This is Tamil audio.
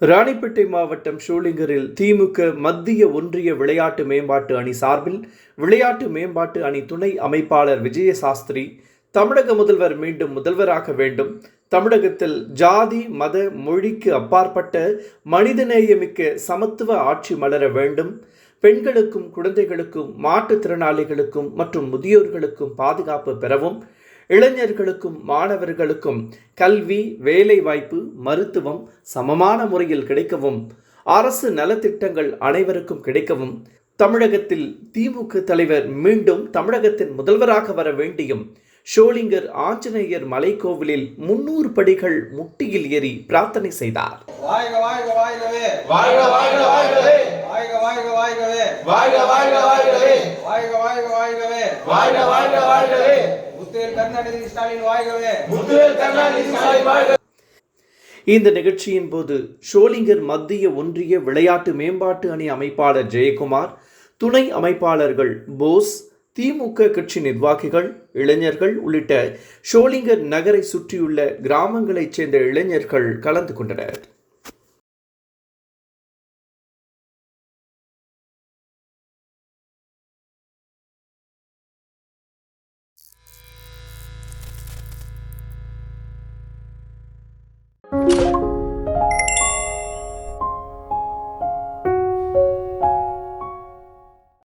ராணிப்பேட்டை மாவட்டம் ஷோலிங்கரில் திமுக மத்திய ஒன்றிய விளையாட்டு மேம்பாட்டு அணி சார்பில் விளையாட்டு மேம்பாட்டு அணி துணை அமைப்பாளர் விஜயசாஸ்திரி, தமிழக முதல்வர் மீண்டும் முதல்வராக வேண்டும், தமிழகத்தில் ஜாதி மத மொழிக்கு அப்பாற்பட்ட மனிதநேயமிக்க சமத்துவ ஆட்சி மலர வேண்டும், பெண்களுக்கும் குழந்தைகளுக்கும் மாற்றுத்திறனாளிகளுக்கும் மற்றும் முதியோர்களுக்கும் பாதுகாப்பு பெறவும், இளைஞர்களுக்கும் மாணவர்களுக்கும் கல்வி, வேலைவாய்ப்பு, மருத்துவம் சமமான முறையில் கிடைக்கவும், அரசு நலத்திட்டங்கள் அனைவருக்கும் கிடைக்கவும், தமிழகத்தில் திமுக தலைவர் மீண்டும் தமிழகத்தின் முதல்வராக வர வேண்டியும் ஷோலிங்கர் ஆஞ்சநேயர் மலைக்கோவிலில் 300 படிகள் முட்டியில் ஏறி பிரார்த்தனை செய்தார். இந்த நிகழ்ச்சியின் போது ஷோலிங்கர் மத்திய ஒன்றிய விளையாட்டு மேம்பாட்டு அணி அமைப்பாளர் ஜெயக்குமார், துணை அமைப்பாளர்கள் போஸ், திமுக கட்சி நிர்வாகிகள், இளைஞர்கள் உள்ளிட்ட ஷோலிங்கர் நகரை சுற்றியுள்ள கிராமங்களைச் சேர்ந்த இளைஞர்கள் கலந்து கொண்டனர்.